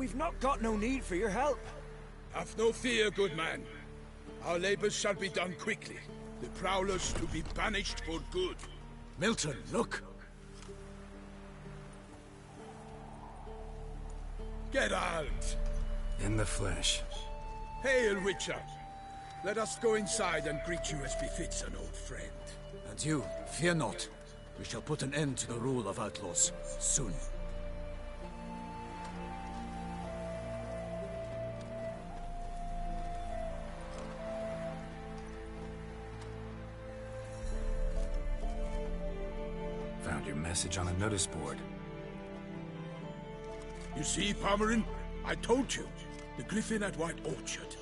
We've not got no need for your help. Have no fear, good man. Our labors shall be done quickly. The Prowlers to be banished for good. Milton, look! Geralt! In the flesh. Hail, Witcher! Let us go inside and greet you as befits an old friend. And you, fear not. We shall put an end to the rule of outlaws, soon. Found your message on a notice board. You see, Pomeran? I told you. The Griffin at White Orchard.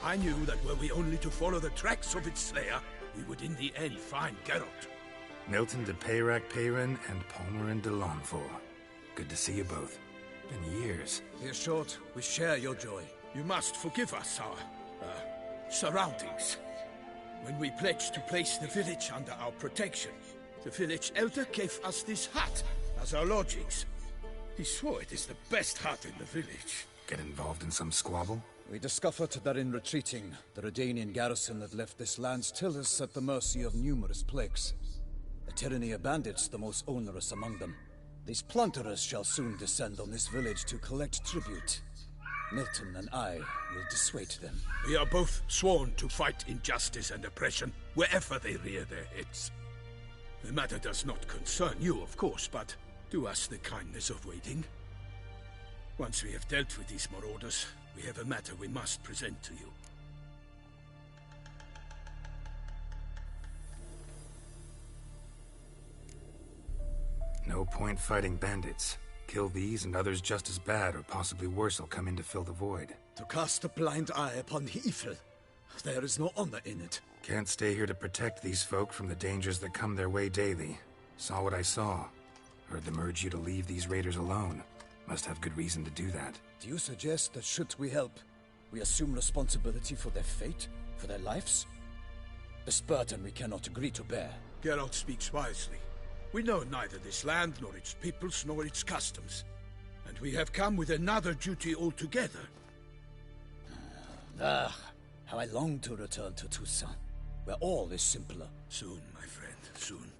I knew that were we only to follow the tracks of its slayer, we would in the end find Geralt. Milton de Peyrac Peyran and Pomeran de Launfort. Good to see you both. Been years. Be assured, we share your joy. You must forgive us our, surroundings. When we pledged to place the village under our protection, the village elder gave us this hut as our lodgings. He swore it is the best hut in the village. Get involved in some squabble? We discovered that in retreating, the Redanian garrison had left this land still is at the mercy of numerous plagues. A tyranny of bandits, the most onerous among them. These plunderers shall soon descend on this village to collect tribute. Milton and I will dissuade them. We are both sworn to fight injustice and oppression wherever they rear their heads. The matter does not concern you, of course, but do us the kindness of waiting. Once we have dealt with these marauders, we have a matter we must present to you. No point fighting bandits. Kill these and others just as bad or possibly worse will come in to fill the void. To cast a blind eye upon the evil. There is no honor in it. Can't stay here to protect these folk from the dangers that come their way daily. Saw what I saw. Heard them urge you to leave these raiders alone. Must have good reason to do that. Do you suggest that should we help, we assume responsibility for their fate, for their lives? This burden we cannot agree to bear. Geralt speaks wisely. We know neither this land, nor its peoples, nor its customs. And we have come with another duty altogether. How I long to return to Toussaint, where all is simpler. Soon, my friend, soon.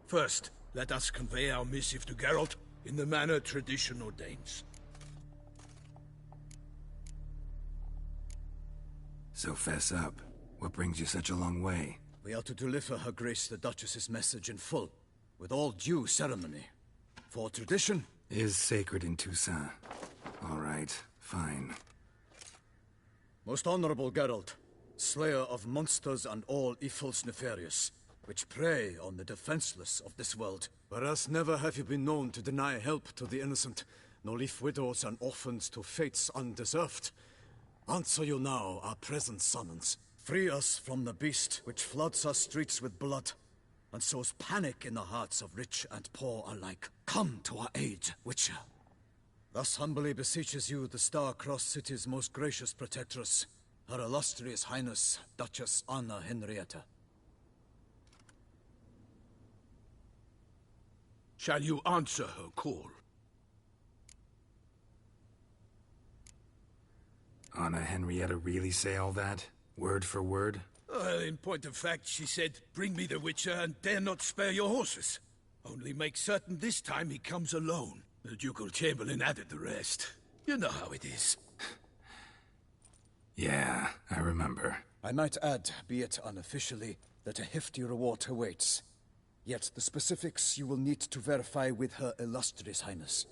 First, let us convey our missive to Geralt in the manner tradition ordains. So fess up. What brings you such a long way? We are to deliver Her Grace the Duchess's message in full, with all due ceremony. For tradition is sacred in Toussaint. All right, fine. Most honorable Geralt, slayer of monsters and all evils nefarious, which prey on the defenseless of this world. Whereas never have you been known to deny help to the innocent, nor leave widows and orphans to fates undeserved. Answer you now our present summons. Free us from the beast which floods our streets with blood, and sows panic in the hearts of rich and poor alike. Come to our aid, Witcher. Thus humbly beseeches you the Star-Crossed City's most gracious protectress, Her Illustrious Highness, Duchess Anna Henrietta. Shall you answer her call? Anna Henrietta really say all that? Word for word? Well, in point of fact, she said, "Bring me the Witcher and dare not spare your horses. Only make certain this time he comes alone." The Ducal Chamberlain added the rest. You know how it is. Yeah, I remember. I might add, be it unofficially, that a hefty reward awaits. Yet the specifics you will need to verify with Her Illustrious Highness.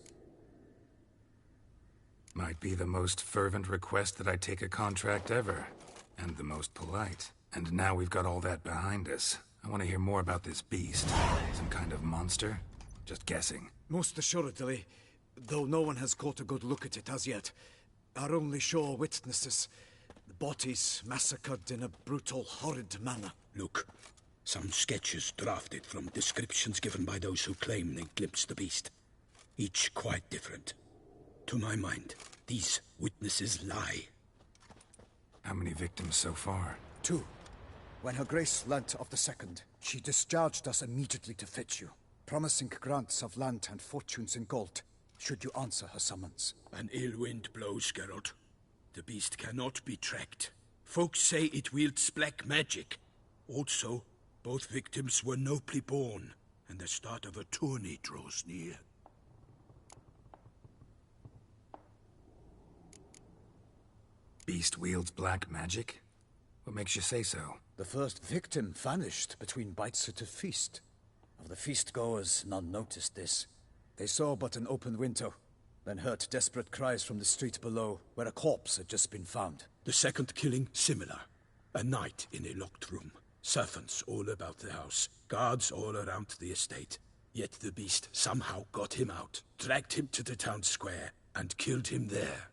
Might be the most fervent request that I take a contract ever. And the most polite. And now we've got all that behind us. I want to hear more about this beast. Some kind of monster? Just guessing. Most assuredly, though no one has caught a good look at it as yet. Our only sure witnesses. The bodies massacred in a brutal, horrid manner. Look, some sketches drafted from descriptions given by those who claim they glimpsed the beast. Each quite different. To my mind, these witnesses lie. How many victims so far? 2. When Her Grace learnt of the second, she discharged us immediately to fetch you, promising grants of land and fortunes in gold. should you answer her summons. An ill wind blows, Geralt. The beast cannot be tracked. Folks say it wields black magic. Also, both victims were nobly born, and the start of a tourney draws near. Beast wields black magic? What makes you say so? The first victim vanished between bites at a feast. Of the feast-goers, none noticed this. They saw but an open window, then heard desperate cries from the street below, where a corpse had just been found. The second killing, similar. A night in a locked room. Servants all about the house. Guards all around the estate. Yet the beast somehow got him out, dragged him to the town square, and killed him there.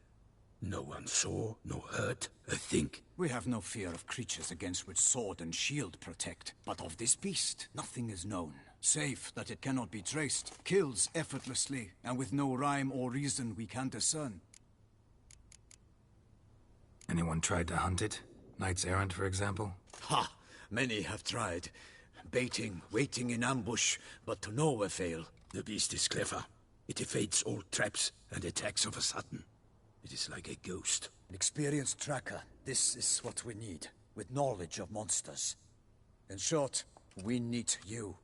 No one saw, nor heard a thing. We have no fear of creatures against which sword and shield protect. But of this beast, nothing is known. Save that it cannot be traced, kills effortlessly, and with no rhyme or reason we can discern. Anyone tried to hunt it? Knights errant, for example? Ha! Many have tried. Baiting, waiting in ambush, but to no avail. The beast is clever. It evades all traps and attacks of a sudden. It is like a ghost. An experienced tracker. This is what we need, with knowledge of monsters. In short, we need you.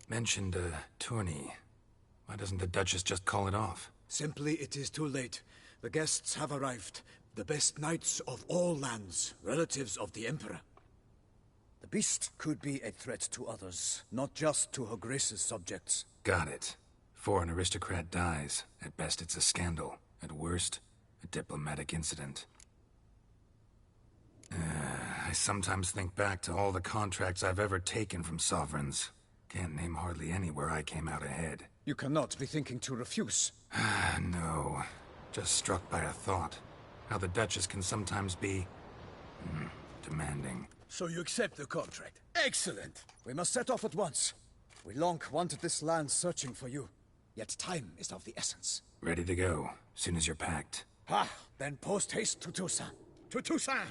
Mentioned a tourney. Why doesn't the Duchess just call it off? Simply, it is too late. The guests have arrived. The best knights of all lands, relatives of the Emperor. The beast could be a threat to others, not just to Her Grace's subjects. Got it. Before an aristocrat dies, at best it's a scandal. At worst, a diplomatic incident. I sometimes think back to all the contracts I've ever taken from sovereigns. Can't name hardly any where I came out ahead. You cannot be thinking to refuse. No. Just struck by a thought. How the Duchess can sometimes be... demanding. So you accept the contract. Excellent! We must set off at once. We long wanted this land searching for you. Yet time is of the essence. Ready to go, soon as you're packed. Ha! Then post-haste to Toussaint. To Toussaint!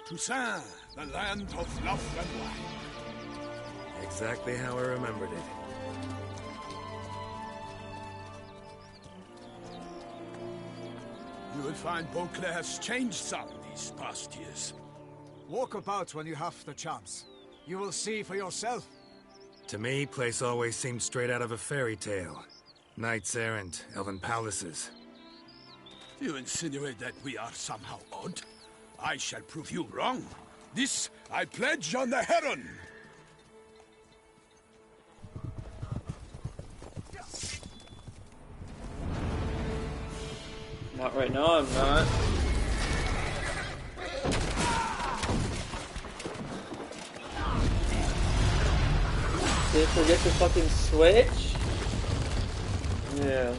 Toussaint, the land of love and wine. Exactly how I remembered it. You will find Beauclair has changed some these past years. Walk about when you have the chance. You will see for yourself. To me, place always seemed straight out of a fairy tale. Knights errant, elven palaces. You insinuate that we are somehow odd? I shall prove you wrong. This I pledge on the Heron. Not right now, I'm not. Did I forget to fucking switch? Yeah.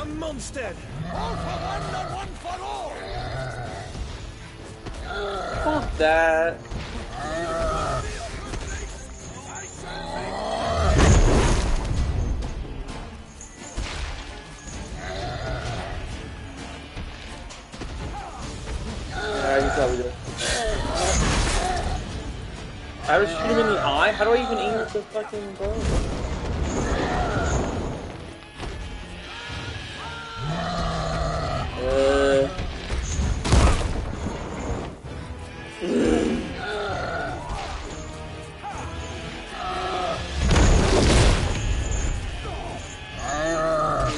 monster! All for one and one for all! Fuck that. Alright, he's probably good. I have to shoot him in the eye? How do I even aim with the fucking bow?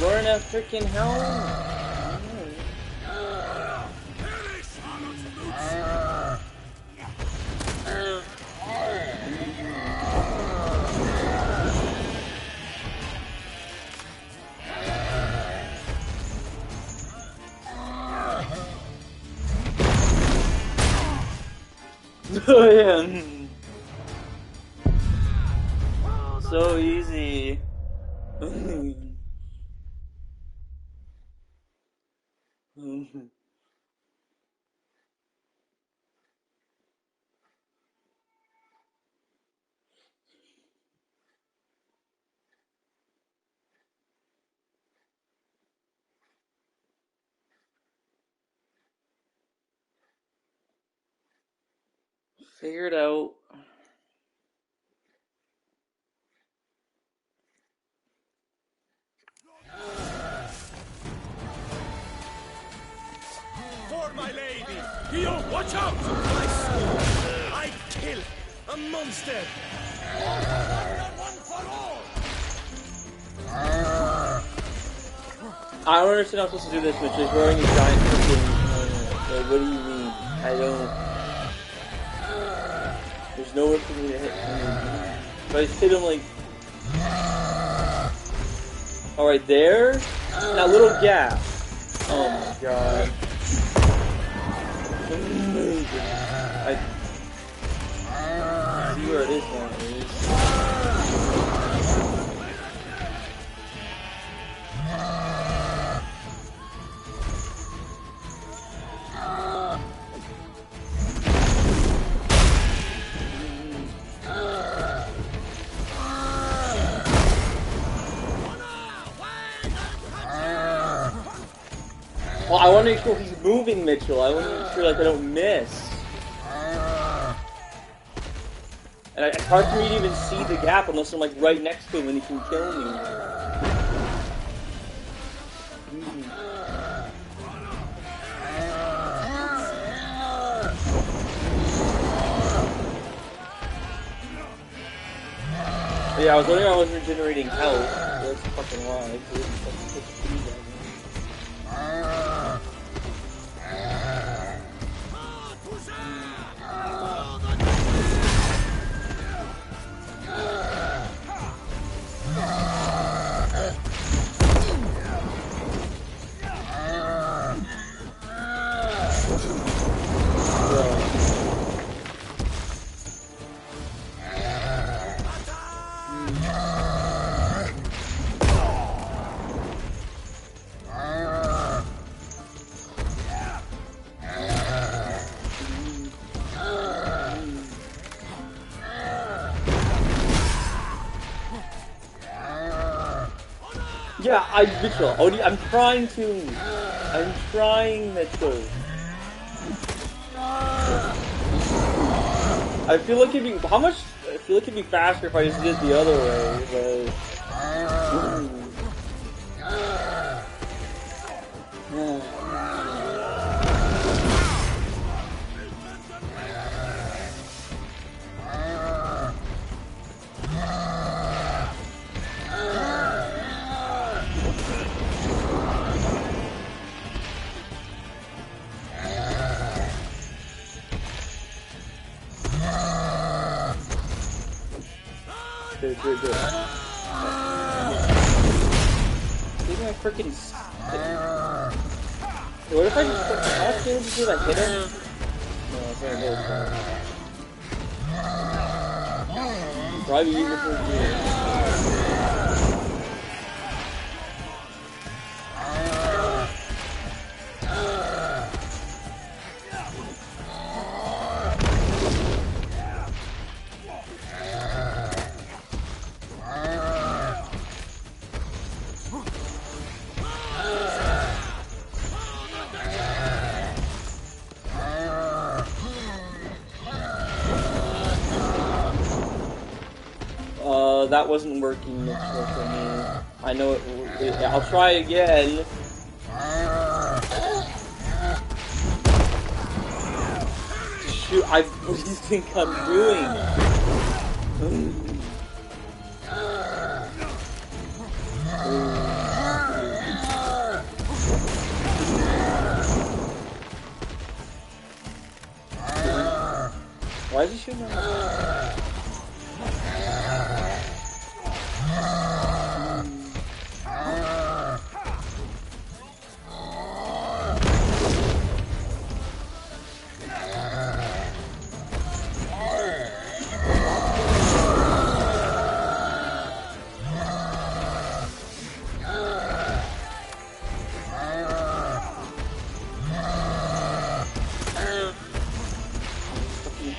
Wearing a freaking helmet. Oh yeah. So easy. Figure it out. For my lady! Dio, watch out! I kill a monster! All for one and one for all! I don't understand how I'm supposed to do this, Mitch. He's wearing a giant freaking. Like, what do you mean? I don't. There's nowhere for me to hit. But I just hit him like. Alright, there. That little gap. Oh my god. I see where it is now. Well, I want to make sure he's moving, Mitchell. I want to make sure like I don't miss. And it's hard for me to even see the gap unless I'm like right next to him and he can kill me. But yeah, I was wondering how I was regenerating health. That's fucking why. Yeah, Mitchell, I'm trying, Mitchell. I feel like it'd be, faster if I just did it the other way, but... Good. Leave my freaking what if I just how much damage did I hit him? No, it's not good. Probably easier for you. that wasn't working for me. I know it. I'll try again. Shoot! What do you think I'm doing? Why is he shooting at me?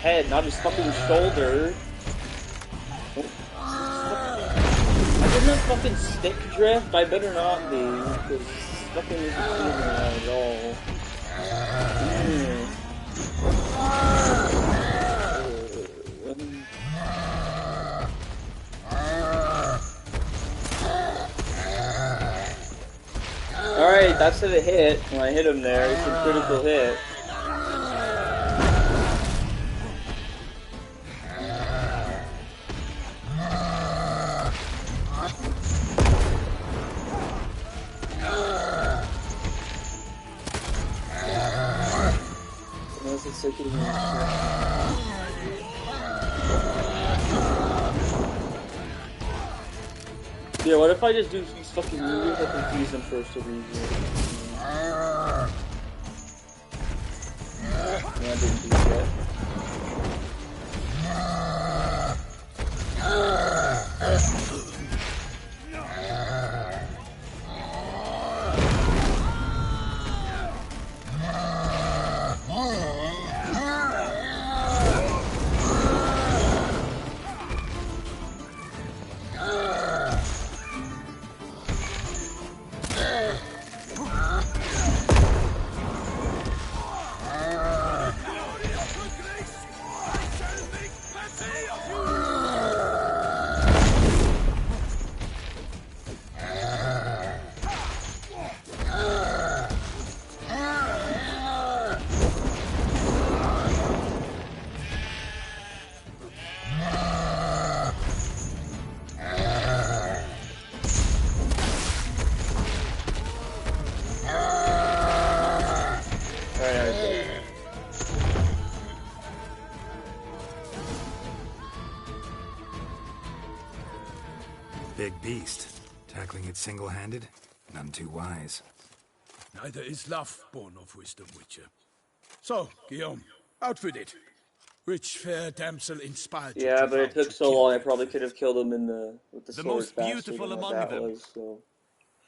Head, not his fucking shoulder. I didn't have fucking stick drift. I better not be, because fucking isn't feeling that at all. Alright, that's a hit. When I hit him there, it's a critical hit. Yeah, what if I just do these fucking moves? I confuse them for some reason. Yeah, I didn't do that. Big beast. Tackling it single-handed? None too wise. Neither is love born of wisdom, Witcher. So, Guillaume, out with it. Which fair damsel inspired you? Yeah, to but it vow took to so kill long. I them? probably could have killed him with the sword most faster beautiful than among that them. was, so.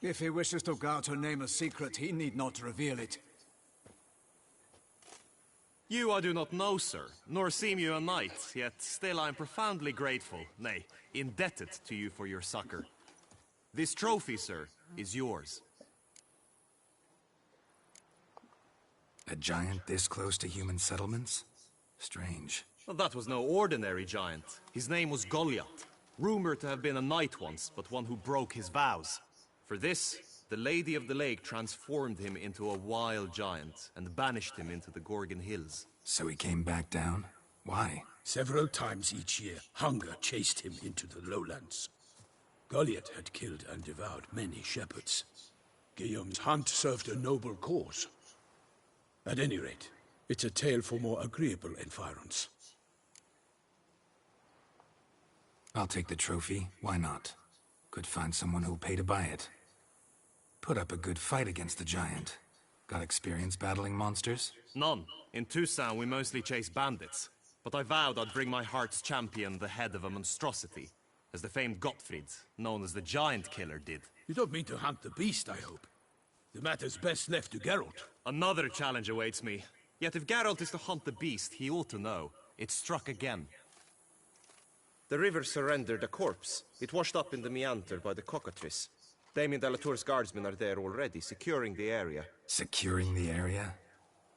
If he wishes to guard her name a secret, he need not reveal it. You I do not know, sir, nor seem you a knight, yet still I am profoundly grateful, nay, indebted to you for your succor. This trophy, sir, is yours. A giant this close to human settlements? Strange. Well, that was no ordinary giant. His name was Goliath, rumored to have been a knight once, but one who broke his vows. For this, the Lady of the Lake transformed him into a wild giant and banished him into the Gorgon Hills. So he came back down? Why? Several times each year, hunger chased him into the lowlands. Goliath had killed and devoured many shepherds. Guillaume's hunt served a noble cause. At any rate, it's a tale for more agreeable environs. I'll take the trophy. Why not? Could find someone who'll pay to buy it. Put up a good fight against the giant. Got experience battling monsters? None. In Toussaint we mostly chase bandits. But I vowed I'd bring my heart's champion the head of a monstrosity, as the famed Gottfried, known as the Giant Killer, did. You don't mean to hunt the beast, I hope. The matter's best left to Geralt. Another challenge awaits me. Yet if Geralt is to hunt the beast, he ought to know. It struck again. The river surrendered a corpse. It washed up in the meander by the cockatrice. Damien de la Tour's guardsmen are there already, securing the area. Securing the area?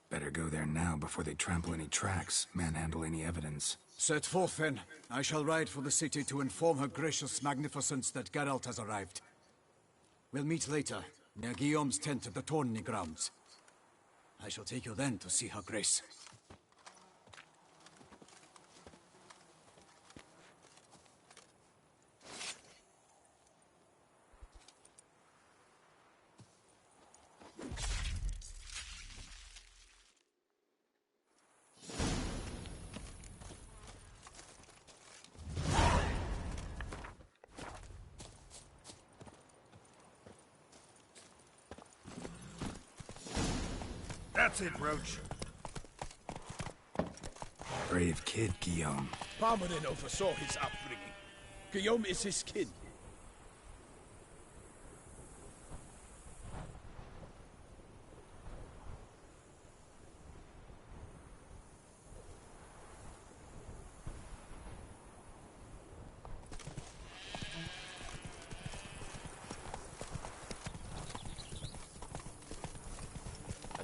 Better go there now before they trample any tracks, manhandle any evidence. Set forth, then. I shall ride for the city to inform her gracious magnificence that Geralt has arrived. We'll meet later, near Guillaume's tent at the Tourney grounds. I shall take you then to see her grace. That's it, Roach. Brave kid, Guillaume. Parmanin oversaw his upbringing. Guillaume is his kin.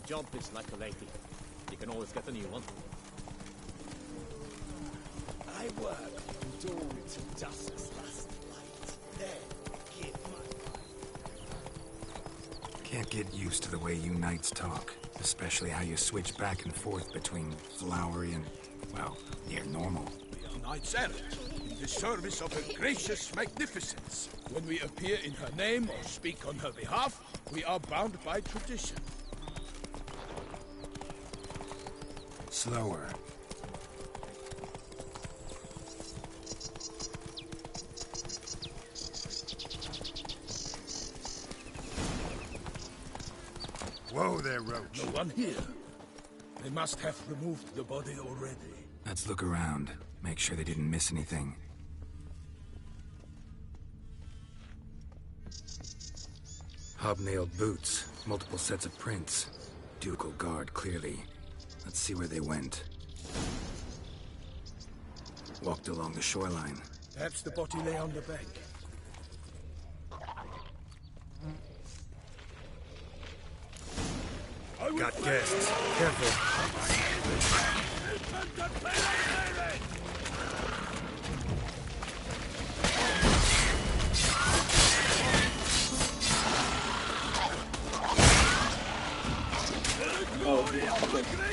Jump is like a lady. You can always get a new one. I work from dawn to dusk's last light. Then give my life. Can't get used to the way you knights talk. Especially how you switch back and forth between flowery and, well, near normal. We are knights errant, in the service of her gracious magnificence. When we appear in her name or speak on her behalf, we are bound by tradition. Slower. Whoa there, Roach. No one here. They must have removed the body already. Let's look around. Make sure they didn't miss anything. Hobnailed boots. Multiple sets of prints. Ducal guard, clearly. Let's see where they went. Walked along the shoreline. Perhaps the body lay on the bank. Got guests. Careful.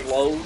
Low.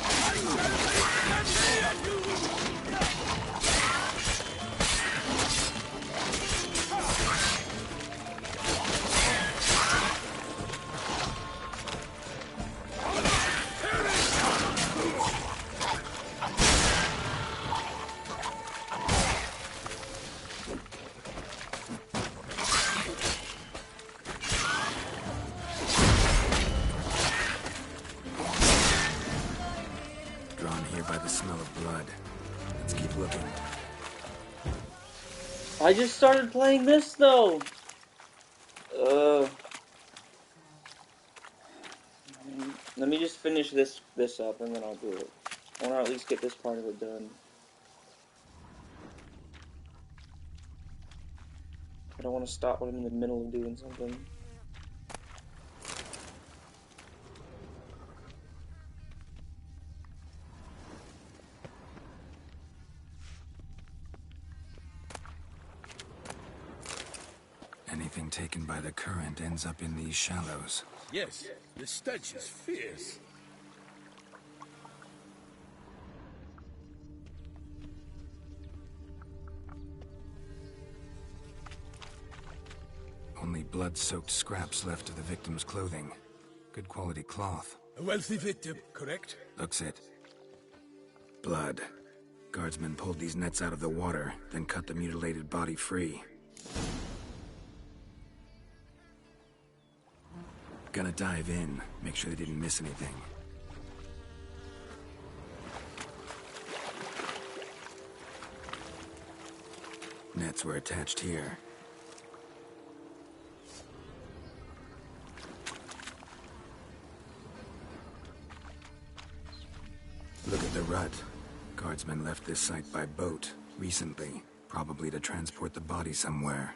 I just started playing this though. Let me just finish this up and then I'll do it. I want to at least get this part of it done. I don't want to stop when I'm in the middle of doing something. Anything taken by the current ends up in these shallows. Yes, the stench is fierce. Only blood-soaked scraps left of the victim's clothing. Good quality cloth. A wealthy victim, correct? Looks it. Blood. Guardsmen pulled these nets out of the water, then cut the mutilated body free. Gonna dive in, make sure they didn't miss anything. Nets were attached here. Look at the rut. Guardsmen left this site by boat recently, probably to transport the body somewhere.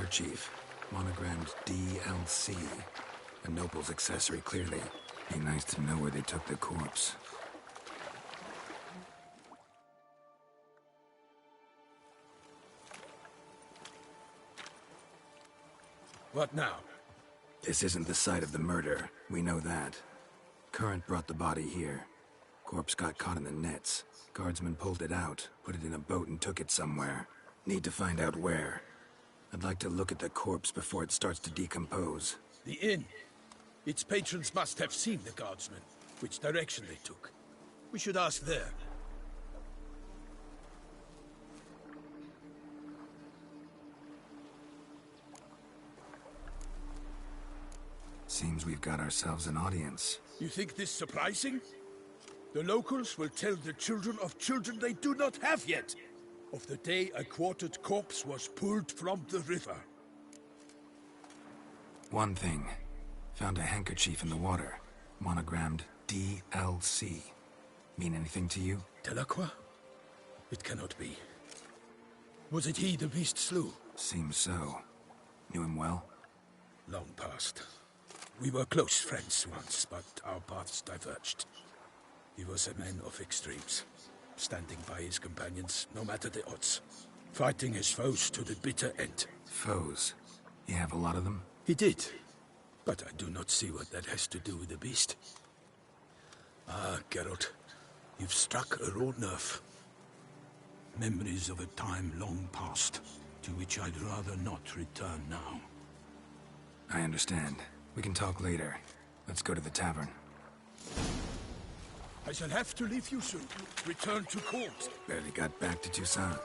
handkerchief, monogrammed DLC. A noble's accessory, clearly. Be nice to know where they took the corpse. What now? This isn't the site of the murder. We know that. Current brought the body here. Corpse got caught in the nets. Guardsmen pulled it out, put it in a boat and took it somewhere. Need to find out where. I'd like to look at the corpse before it starts to decompose. The inn. Its patrons must have seen the guardsmen, which direction they took. We should ask there. Seems we've got ourselves an audience. You think this surprising? The locals will tell the children of children they do not have yet, of the day a quartered corpse was pulled from the river. One thing. Found a handkerchief in the water. Monogrammed DLC. Mean anything to you? Delacroix? It cannot be. Was it he the beast slew? Seems so. Knew him well? Long past. We were close friends once, but our paths diverged. He was a man of extremes, standing by his companions, no matter the odds. Fighting his foes to the bitter end. Foes? You have a lot of them? He did. But I do not see what that has to do with the beast. Ah, Geralt, you've struck a raw nerve. Memories of a time long past, to which I'd rather not return now. I understand. We can talk later. Let's go to the tavern. I shall have to leave you soon. Return to court. Barely got back to Toussaint.